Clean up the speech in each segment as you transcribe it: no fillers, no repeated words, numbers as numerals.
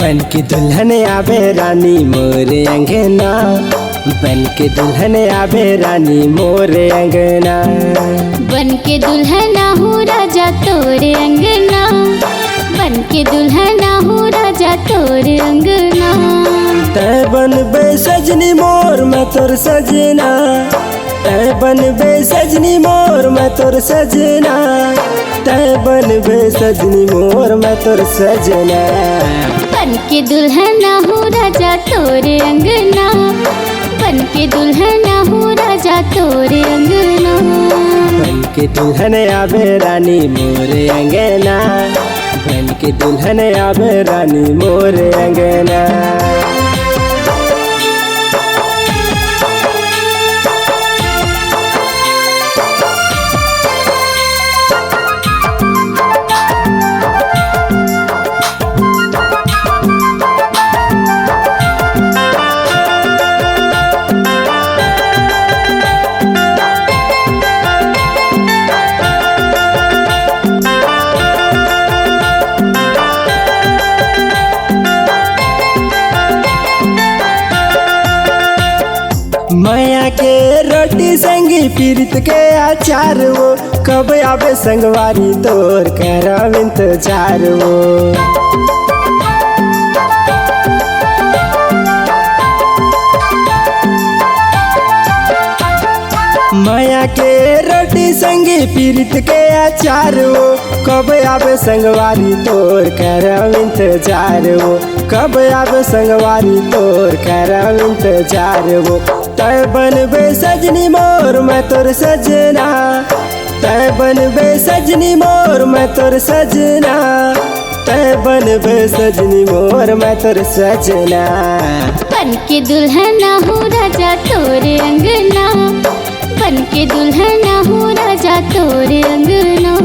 बन के दुल्हन आवे रानी मोरे अंगना, बन के दुल्हन आवे रानी मोरे अंगना। बन के दुल्हना हूँ राजा तोरे अंगना, बन के दुल्हना हूँ राजा तोरे अंगना। तै बनबे सजनी मोर मैं तोर सजना, तै बनबे सजनी मोर मैं तोर सजना, तै बनबे सजनी मोर मैं तोर सजना। बन के दुल्हना हूँ राजा तोरे अंगना, बन के दुल्हना हूँ राजा तोरे अंगना। बन के दुल्हन आवे रानी मोरे अंगना, बन के दुल्हन आवे रानी मोरे अंगना। माया के रोटी संगी पीरित के अचार वो, कब आवे संगवारी तोर करब इंतजार वो। माया के रोटी संगी पीरित के अचार वो, कब आवे संगवारी तोर करब इंतजार वो, कब आवे संगवारी तोर करब इंतजार वो। तै बनबे सजनी मोर मैं तोर सजना, तै बनबे सजनी मोर मैं तोर सजना, तै बनबे सजनी मोर मैं तोर सजना। बन के दुल्हना हूँ राजा तोरे अंगना, बन के दुल्हना हूँ राजा तोरे अंगना।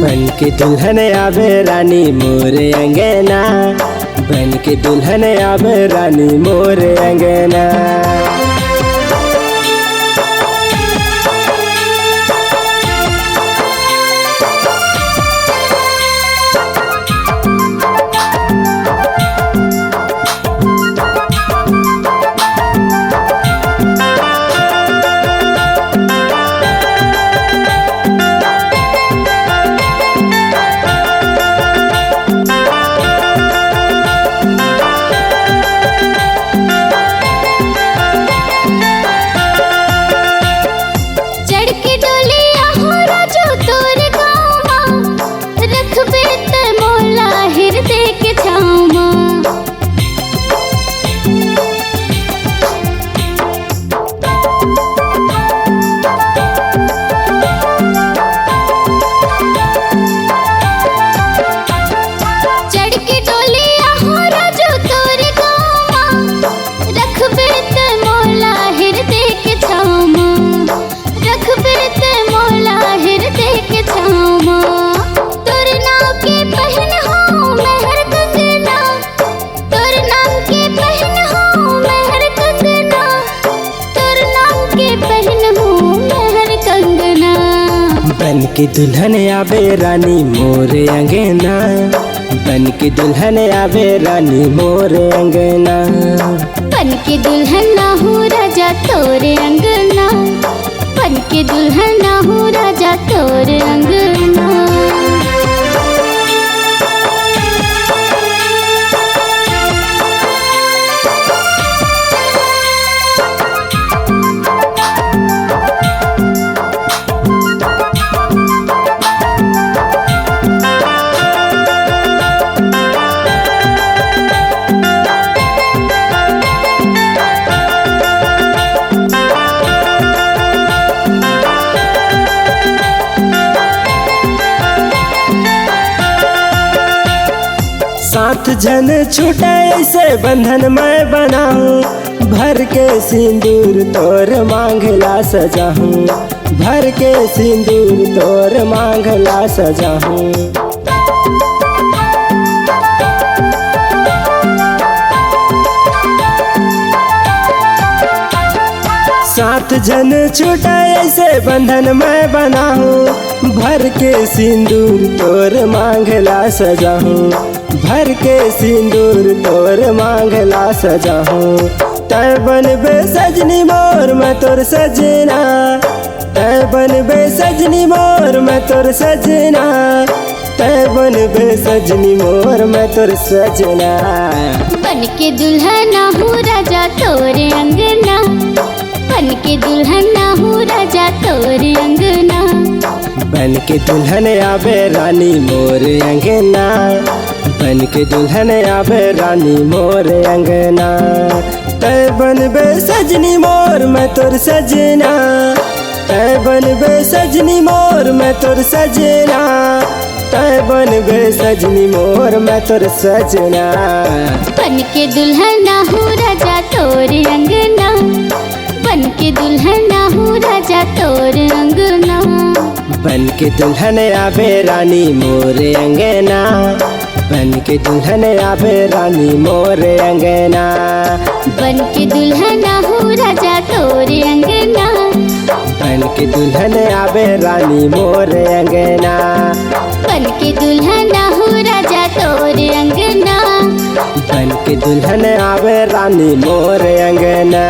बन के दुल्हन आवे रानी मोरे अंगना, बन के दुल्हन आवे रानी मोरे अंगना। बन के दुल्हन आवे रानी मोरे अंगना, बन के दुल्हन आवे रानी मोरे अंगना। बन के दुल्हना हूँ राजा तोरे अंगना, बन के दुल्हना हूँ राजा तोरे अंगना। साथ जन छूटे ऐसे बंधन मैं बनाऊं, भर के सिंदूर तोर मांगला सजाऊं, भर के सिंदूर तोर मांगला सजाऊं। साथ जन छूटे ऐसे बंधन मैं बनाऊं, भर के सिंदूर तोर मांगला सजाऊं, भर के सिंदूर तोर मांगला सजाहूँ तै बनबे सजनी मोर मैं तोर सजना तै बनबे सजनी मोर मैं तोर सजना तै बनबे सजनी मोर मैं तोर सजना। बन के दुल्हन हूँ राजा तोरे अंगना बन के दुल्हन हूँ राजा तोरे अंगना बन के दुल्हन आवे रानी मोर अंगना बन के दुल्हन आवे रानी मोर अंगना तै बनबे सजनी मोर मैं तोर सजना तै बनबे सजनी मोर मैं तोर सजना तै बनबे सजनी मोर मैं तोर सजना। बन के दुल्हन हूँ राजा तोरे अंगना बन के दुल्हन हूँ राजा तोरे अंगना बन के दुल्हन आवे रानी मोर अंगना बन के दुल्हन आवे रानी मोर अंगना बन के दुल्हन हूँ राजा तोरे अंगना बन के दुल्हन आवे रानी मोर अंगना बन के दुल्हन हूँ राजा तोरे अंगना बन के दुल्हन आवे रानी मोर अंगना।